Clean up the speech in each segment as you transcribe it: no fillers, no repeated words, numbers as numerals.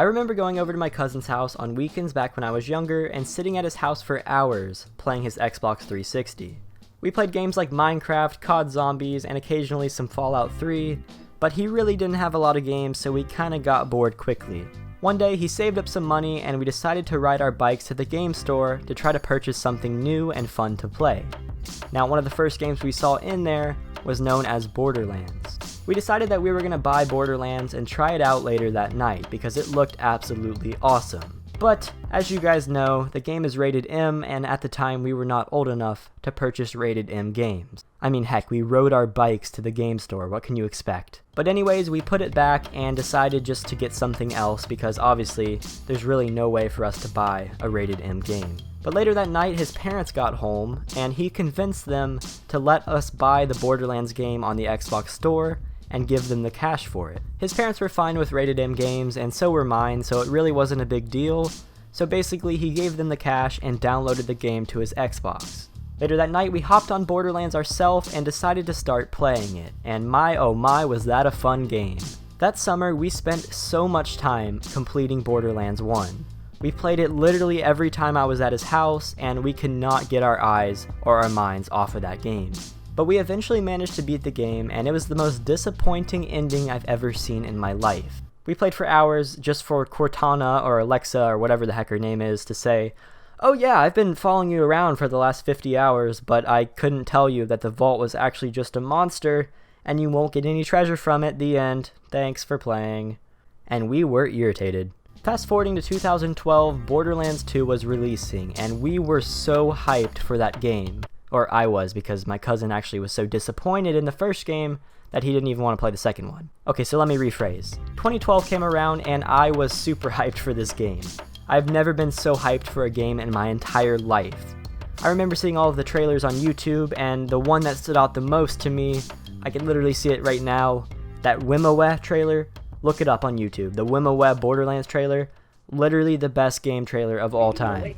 I remember going over to my cousin's house on weekends back when I was younger and sitting at his house for hours playing his Xbox 360. We played games like Minecraft, COD Zombies, and occasionally some Fallout 3, but he really didn't have a lot of games, so we kinda got bored quickly. One day he saved up some money and we decided to ride our bikes to the game store to try to purchase something new and fun to play. Now, one of the first games we saw in there was known as Borderlands. We decided that we were going to buy Borderlands and try it out later that night because it looked absolutely awesome. But, as you guys know, the game is rated M, and at the time we were not old enough to purchase rated M games. I mean, heck, we rode our bikes to the game store, what can you expect? But anyways, we put it back and decided just to get something else because obviously there's really no way for us to buy a rated M game. But later that night his parents got home and he convinced them to let us buy the Borderlands game on the Xbox store and give them the cash for it. His parents were fine with rated M games and so were mine, so it really wasn't a big deal. So basically he gave them the cash and downloaded the game to his Xbox. Later that night we hopped on Borderlands ourselves and decided to start playing it, and my oh my was that a fun game. That summer we spent so much time completing Borderlands 1. We played it literally every time I was at his house and we could not get our eyes or our minds off of that game. But we eventually managed to beat the game and it was the most disappointing ending I've ever seen in my life. We played for hours just for Cortana or Alexa or whatever the heck her name is to say, "Oh yeah, I've been following you around for the last 50 hours, but I couldn't tell you that the vault was actually just a monster, and you won't get any treasure from it, the end. Thanks for playing." And we were irritated. Fast forwarding to 2012, Borderlands 2 was releasing, and we were so hyped for that game. Or I was, because my cousin actually was so disappointed in the first game that he didn't even want to play the second one. Okay, so let me rephrase. 2012 came around, and I was super hyped for this game. I've never been so hyped for a game in my entire life. I remember seeing all of the trailers on YouTube, and the one that stood out the most to me, I can literally see it right now, that Wimoweh trailer. Look it up on YouTube. The Wimoweh Borderlands trailer, literally the best game trailer of all time.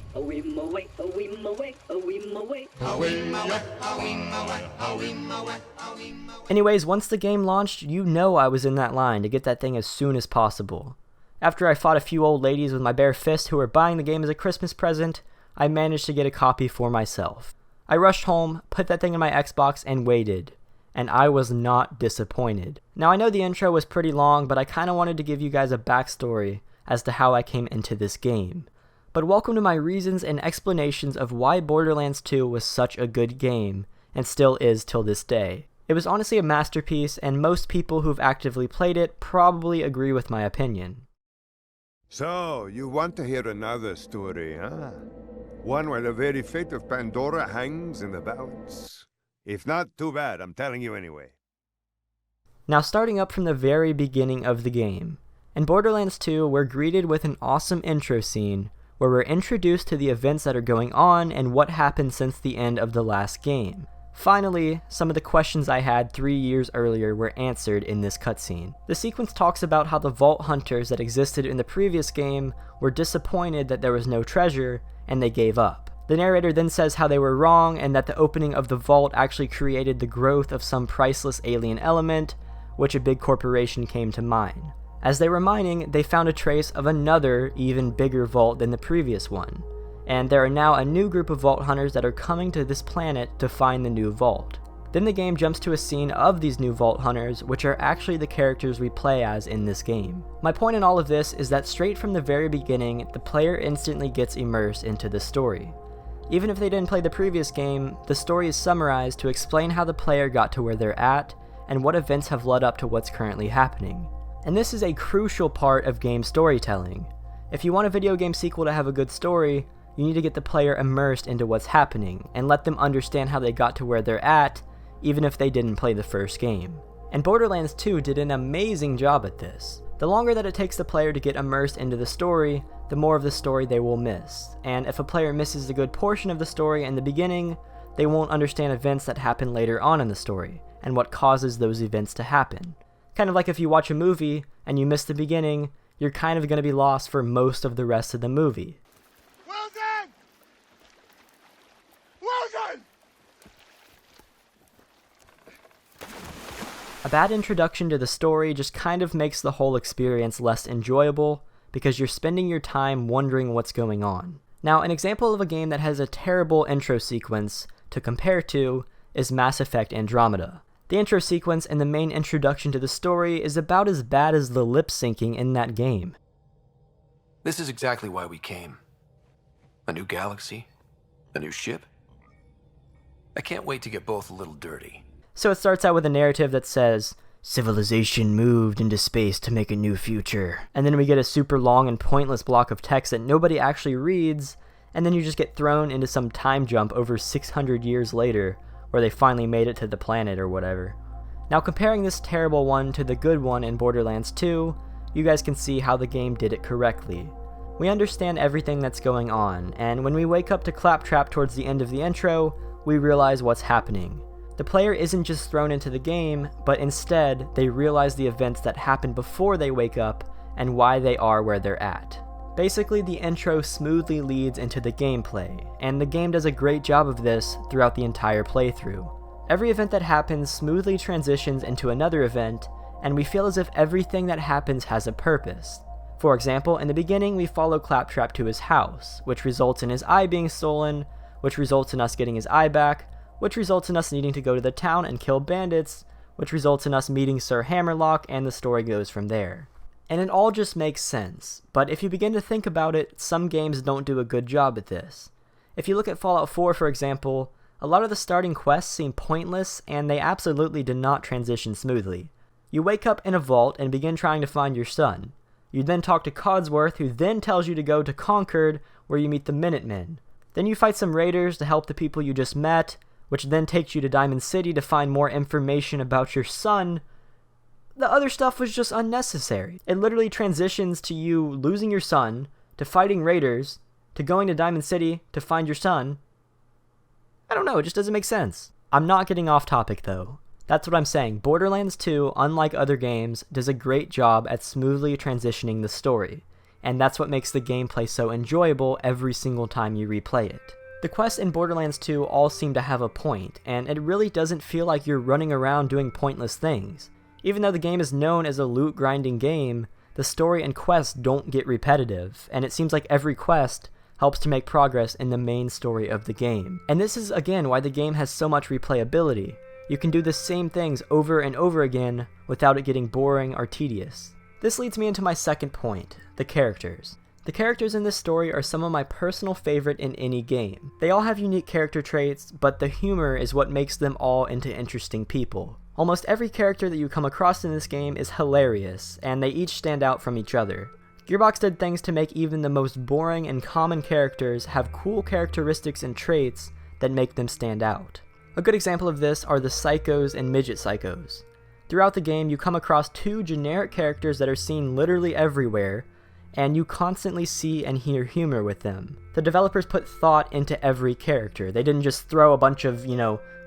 Anyways, once the game launched, you know I was in that line to get that thing as soon as possible. After I fought a few old ladies with my bare fist who were buying the game as a Christmas present, I managed to get a copy for myself. I rushed home, put that thing in my Xbox, and waited. And I was not disappointed. Now I know the intro was pretty long, but I kinda wanted to give you guys a backstory as to how I came into this game. But welcome to my reasons and explanations of why Borderlands 2 was such a good game, and still is till this day. It was honestly a masterpiece, and most people who've actively played it probably agree with my opinion. So, you want to hear another story, huh? One where the very fate of Pandora hangs in the balance. If not, too bad, I'm telling you anyway. Now starting up from the very beginning of the game, in Borderlands 2 we're greeted with an awesome intro scene where we're introduced to the events that are going on and what happened since the end of the last game. Finally, some of the questions I had 3 years earlier were answered in this cutscene. The sequence talks about how the vault hunters that existed in the previous game were disappointed that there was no treasure, and they gave up. The narrator then says how they were wrong and that the opening of the vault actually created the growth of some priceless alien element, which a big corporation came to mine. As they were mining, they found a trace of another, even bigger vault than the previous one. And there are now a new group of vault hunters that are coming to this planet to find the new vault. Then the game jumps to a scene of these new vault hunters, which are actually the characters we play as in this game. My point in all of this is that straight from the very beginning, the player instantly gets immersed into the story. Even if they didn't play the previous game, the story is summarized to explain how the player got to where they're at, and what events have led up to what's currently happening. And this is a crucial part of game storytelling. If you want a video game sequel to have a good story, you need to get the player immersed into what's happening, and let them understand how they got to where they're at, even if they didn't play the first game. And Borderlands 2 did an amazing job at this. The longer that it takes the player to get immersed into the story, the more of the story they will miss. And if a player misses a good portion of the story in the beginning, they won't understand events that happen later on in the story, and what causes those events to happen. Kind of like if you watch a movie, and you miss the beginning, you're kind of going to be lost for most of the rest of the movie. Well done! Well done! A bad introduction to the story just kind of makes the whole experience less enjoyable, because you're spending your time wondering what's going on. Now, an example of a game that has a terrible intro sequence to compare to is Mass Effect Andromeda. The intro sequence and the main introduction to the story is about as bad as the lip syncing in that game. This is exactly why we came. A new galaxy? A new ship? I can't wait to get both a little dirty. So it starts out with a narrative that says, civilization moved into space to make a new future. And then we get a super long and pointless block of text that nobody actually reads, and then you just get thrown into some time jump over 600 years later, where they finally made it to the planet or whatever. Now comparing this terrible one to the good one in Borderlands 2, you guys can see how the game did it correctly. We understand everything that's going on, and when we wake up to Claptrap towards the end of the intro, we realize what's happening. The player isn't just thrown into the game, but instead, they realize the events that happen before they wake up and why they are where they're at. Basically, the intro smoothly leads into the gameplay, and the game does a great job of this throughout the entire playthrough. Every event that happens smoothly transitions into another event, and we feel as if everything that happens has a purpose. For example, in the beginning, we follow Claptrap to his house, which results in his eye being stolen, which results in us getting his eye back, which results in us needing to go to the town and kill bandits, which results in us meeting Sir Hammerlock, and the story goes from there. And it all just makes sense, but if you begin to think about it, some games don't do a good job at this. If you look at Fallout 4, for example, a lot of the starting quests seem pointless, and they absolutely do not transition smoothly. You wake up in a vault and begin trying to find your son. You then talk to Codsworth, who then tells you to go to Concord, where you meet the Minutemen. Then you fight some raiders to help the people you just met, which then takes you to Diamond City to find more information about your son. The other stuff was just unnecessary. It literally transitions to you losing your son, to fighting raiders, to going to Diamond City to find your son. I don't know, it just doesn't make sense. I'm not getting off topic though. That's what I'm saying. Borderlands 2, unlike other games, does a great job at smoothly transitioning the story, and that's what makes the gameplay so enjoyable every single time you replay it. The quests in Borderlands 2 all seem to have a point, and it really doesn't feel like you're running around doing pointless things. Even though the game is known as a loot grinding game, the story and quests don't get repetitive, and it seems like every quest helps to make progress in the main story of the game. And this is again why the game has so much replayability. You can do the same things over and over again without it getting boring or tedious. This leads me into my second point, the characters. The characters in this story are some of my personal favorite in any game. They all have unique character traits, but the humor is what makes them all into interesting people. Almost every character that you come across in this game is hilarious, and they each stand out from each other. Gearbox did things to make even the most boring and common characters have cool characteristics and traits that make them stand out. A good example of this are the Psychos and Midget Psychos. Throughout the game, you come across two generic characters that are seen literally everywhere, and you constantly see and hear humor with them. The developers put thought into every character. They didn't just throw a bunch of,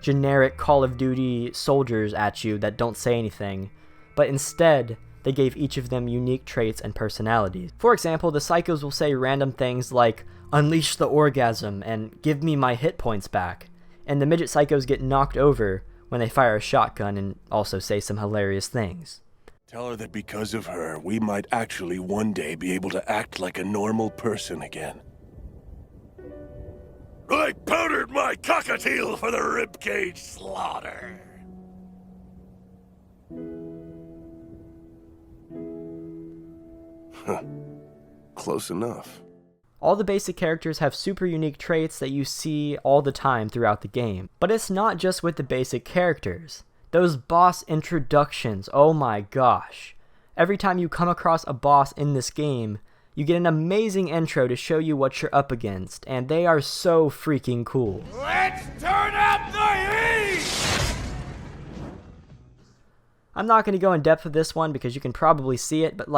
generic Call of Duty soldiers at you that don't say anything, but instead, they gave each of them unique traits and personalities. For example, the Psychos will say random things like, "Unleash the orgasm," and "Give me my hit points back." And the Midget Psychos get knocked over when they fire a shotgun and also say some hilarious things. Tell her that because of her, we might actually one day be able to act like a normal person again. I powdered my cockatiel for the ribcage slaughter. Huh. Close enough. All the basic characters have super unique traits that you see all the time throughout the game. But it's not just with the basic characters. Those boss introductions, oh my gosh. Every time you come across a boss in this game, you get an amazing intro to show you what you're up against, and they are so freaking cool. Let's turn up the heat! I'm not going to go in depth with this one because you can probably see it, but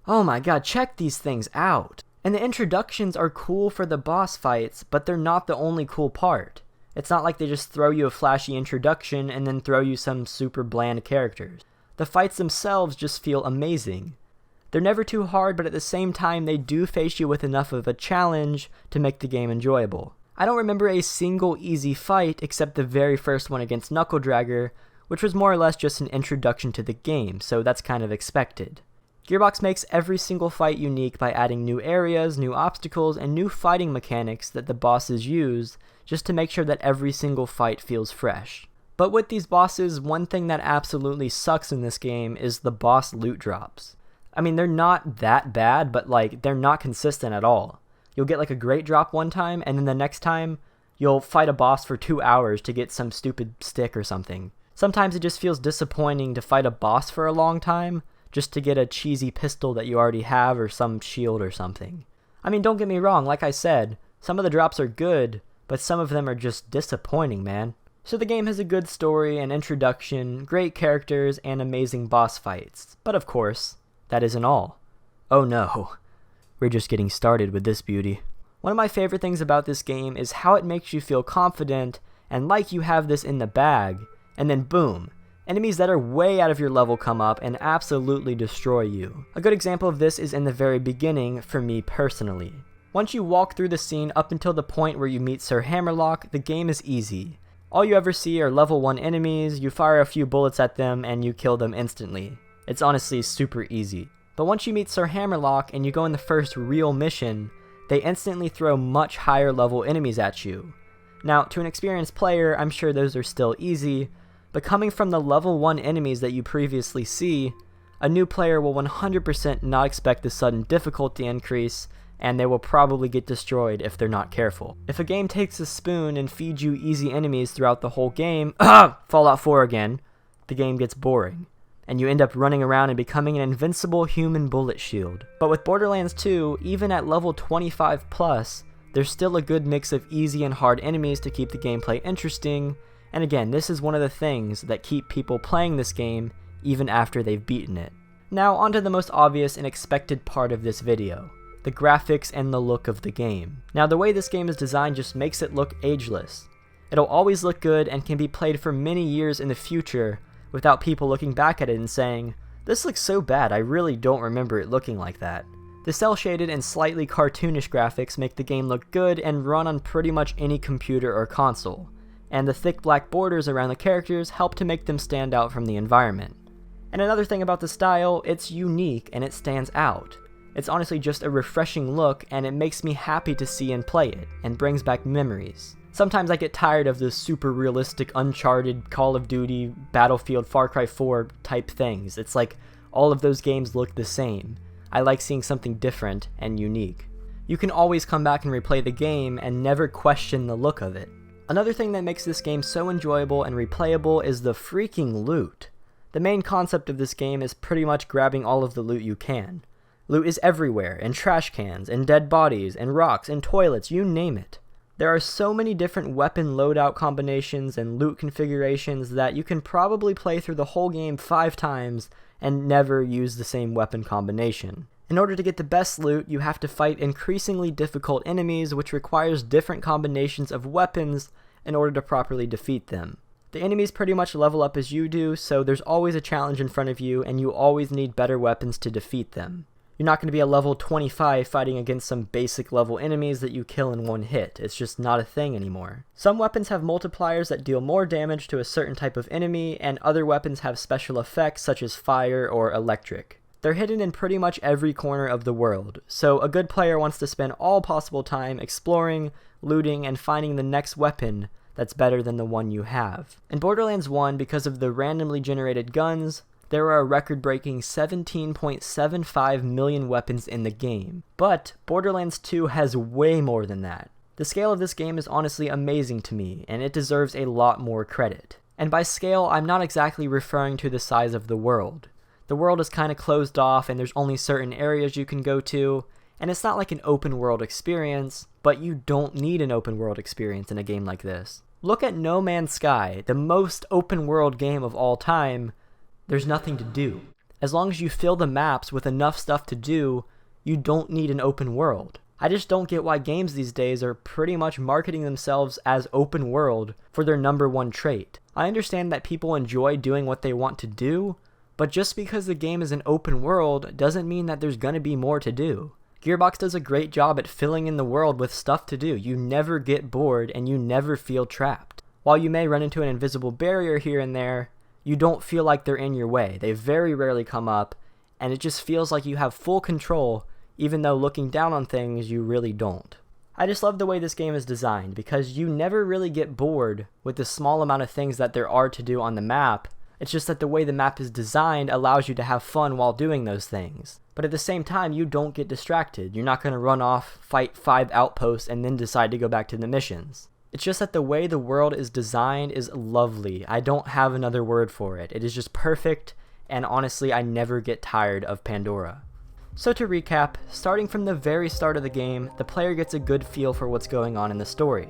oh my god, check these things out. And the introductions are cool for the boss fights, but they're not the only cool part. It's not like they just throw you a flashy introduction and then throw you some super bland characters. The fights themselves just feel amazing. They're never too hard, but at the same time they do face you with enough of a challenge to make the game enjoyable. I don't remember a single easy fight except the very first one against Knuckle Dragger, which was more or less just an introduction to the game, so that's kind of expected. Gearbox makes every single fight unique by adding new areas, new obstacles, and new fighting mechanics that the bosses use just to make sure that every single fight feels fresh. But with these bosses, one thing that absolutely sucks in this game is the boss loot drops. I mean, they're not that bad, but like, they're not consistent at all. You'll get like a great drop one time, and then the next time, you'll fight a boss for 2 hours to get some stupid stick or something. Sometimes it just feels disappointing to fight a boss for a long time, just to get a cheesy pistol that you already have or some shield or something. I mean, don't get me wrong, like I said, some of the drops are good, but some of them are just disappointing, man. So the game has a good story and introduction, great characters, and amazing boss fights. But of course, that isn't all. Oh no, we're just getting started with this beauty. One of my favorite things about this game is how it makes you feel confident and like you have this in the bag, and then boom, enemies that are way out of your level come up and absolutely destroy you. A good example of this is in the very beginning for me personally. Once you walk through the scene up until the point where you meet Sir Hammerlock, the game is easy. All you ever see are level 1 enemies, you fire a few bullets at them and you kill them instantly. It's honestly super easy. But once you meet Sir Hammerlock and you go in the first real mission, they instantly throw much higher level enemies at you. Now, to an experienced player, I'm sure those are still easy, but coming from the level 1 enemies that you previously see, a new player will 100% not expect the sudden difficulty increase, and they will probably get destroyed if they're not careful. If a game takes a spoon and feeds you easy enemies throughout the whole game, Fallout 4 again, the game gets boring, and you end up running around and becoming an invincible human bullet shield. But with Borderlands 2, even at level 25 plus, there's still a good mix of easy and hard enemies to keep the gameplay interesting, and again, this is one of the things that keep people playing this game even after they've beaten it. Now onto the most obvious and expected part of this video, the graphics and the look of the game. Now the way this game is designed just makes it look ageless. It'll always look good and can be played for many years in the future without people looking back at it and saying, "This looks so bad, I really don't remember it looking like that." The cel-shaded and slightly cartoonish graphics make the game look good and run on pretty much any computer or console, and the thick black borders around the characters help to make them stand out from the environment. And another thing about the style, it's unique and it stands out. It's honestly just a refreshing look, and it makes me happy to see and play it, and brings back memories. Sometimes I get tired of the super realistic Uncharted, Call of Duty, Battlefield, Far Cry 4 type things. It's like all of those games look the same. I like seeing something different and unique. You can always come back and replay the game and never question the look of it. Another thing that makes this game so enjoyable and replayable is the freaking loot. The main concept of this game is pretty much grabbing all of the loot you can. Loot is everywhere, in trash cans, in dead bodies, in rocks, in toilets, you name it. There are so many different weapon loadout combinations and loot configurations that you can probably play through the whole game 5 times and never use the same weapon combination. In order to get the best loot, you have to fight increasingly difficult enemies, which requires different combinations of weapons in order to properly defeat them. The enemies pretty much level up as you do, so there's always a challenge in front of you, and you always need better weapons to defeat them. You're not going to be a level 25 fighting against some basic level enemies that you kill in one hit. It's just not a thing anymore. Some weapons have multipliers that deal more damage to a certain type of enemy, and other weapons have special effects such as fire or electric. They're hidden in pretty much every corner of the world, so a good player wants to spend all possible time exploring, looting, and finding the next weapon that's better than the one you have. In Borderlands 1, because of the randomly generated guns, there are a record-breaking 17.75 million weapons in the game. But Borderlands 2 has way more than that. The scale of this game is honestly amazing to me, and it deserves a lot more credit. And by scale, I'm not exactly referring to the size of the world. The world is kind of closed off and there's only certain areas you can go to, and it's not like an open world experience, but you don't need an open world experience in a game like this. Look at No Man's Sky, the most open world game of all time. There's nothing to do. As long as you fill the maps with enough stuff to do, you don't need an open world. I just don't get why games these days are pretty much marketing themselves as open world for their #1 trait. I understand that people enjoy doing what they want to do, but just because the game is an open world doesn't mean that there's gonna be more to do. Gearbox does a great job at filling in the world with stuff to do. You never get bored and you never feel trapped. While you may run into an invisible barrier here and there, you don't feel like they're in your way. They very rarely come up, and it just feels like you have full control, even though looking down on things you really don't. I just love the way this game is designed, because you never really get bored with the small amount of things that there are to do on the map. It's just that the way the map is designed allows you to have fun while doing those things. But at the same time, you don't get distracted. You're not going to run off, fight 5 outposts, and then decide to go back to the missions. It's just that the way the world is designed is lovely. I don't have another word for it. It is just perfect, and honestly, I never get tired of Pandora. So to recap, starting from the very start of the game, the player gets a good feel for what's going on in the story.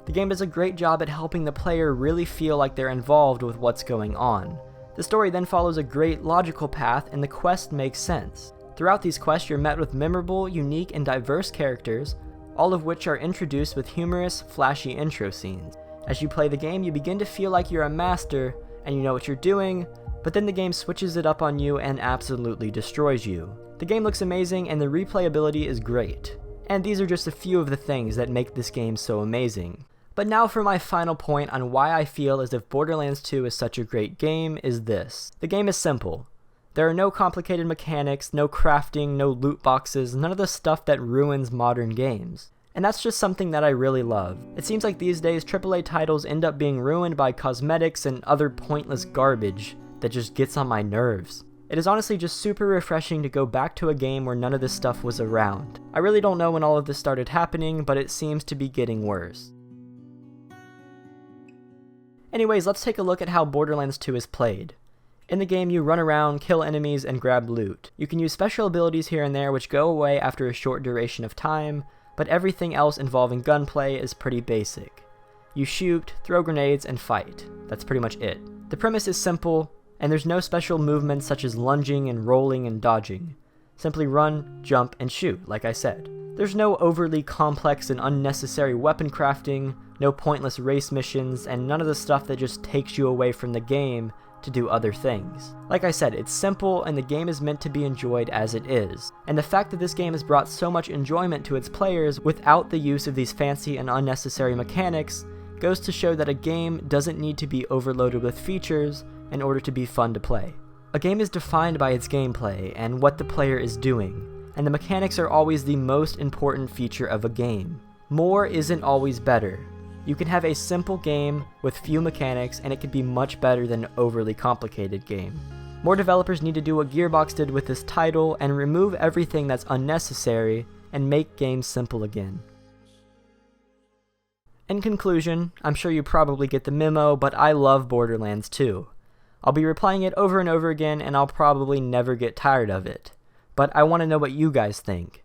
The game does a great job at helping the player really feel like they're involved with what's going on. The story then follows a great logical path, and the quest makes sense. Throughout these quests, you're met with memorable, unique, and diverse characters, all of which are introduced with humorous, flashy intro scenes. As you play the game, you begin to feel like you're a master, and you know what you're doing, but then the game switches it up on you and absolutely destroys you. The game looks amazing, and the replayability is great. And these are just a few of the things that make this game so amazing. But now for my final point on why I feel as if Borderlands 2 is such a great game is this. The game is simple. There are no complicated mechanics, no crafting, no loot boxes, none of the stuff that ruins modern games. And that's just something that I really love. It seems like these days AAA titles end up being ruined by cosmetics and other pointless garbage that just gets on my nerves. It is honestly just super refreshing to go back to a game where none of this stuff was around. I really don't know when all of this started happening, but it seems to be getting worse. Anyways, let's take a look at how Borderlands 2 is played. In the game, you run around, kill enemies, and grab loot. You can use special abilities here and there which go away after a short duration of time, but everything else involving gunplay is pretty basic. You shoot, throw grenades, and fight. That's pretty much it. The premise is simple, and there's no special movements such as lunging and rolling and dodging. Simply run, jump, and shoot, like I said. There's no overly complex and unnecessary weapon crafting, no pointless race missions, and none of the stuff that just takes you away from the game to do other things. Like I said, it's simple and the game is meant to be enjoyed as it is. And the fact that this game has brought so much enjoyment to its players without the use of these fancy and unnecessary mechanics goes to show that a game doesn't need to be overloaded with features in order to be fun to play. A game is defined by its gameplay and what the player is doing, and the mechanics are always the most important feature of a game. More isn't always better. You can have a simple game with few mechanics and it could be much better than an overly complicated game. More developers need to do what Gearbox did with this title and remove everything that's unnecessary and make games simple again. In conclusion, I'm sure you probably get the memo, but I love Borderlands 2. I'll be replaying it over and over again and I'll probably never get tired of it. But I want to know what you guys think.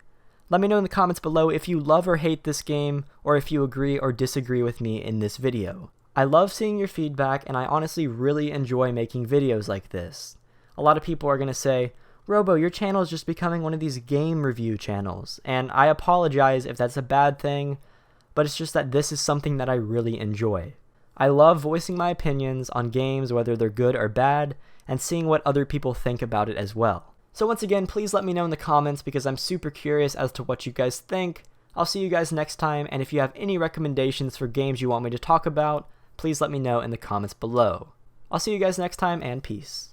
Let me know in the comments below if you love or hate this game, or if you agree or disagree with me in this video. I love seeing your feedback, and I honestly really enjoy making videos like this. A lot of people are going to say, Robo, your channel is just becoming one of these game review channels, and I apologize if that's a bad thing, but it's just that this is something that I really enjoy. I love voicing my opinions on games, whether they're good or bad, and seeing what other people think about it as well. So once again, please let me know in the comments because I'm super curious as to what you guys think. I'll see you guys next time, and if you have any recommendations for games you want me to talk about, please let me know in the comments below. I'll see you guys next time, and peace.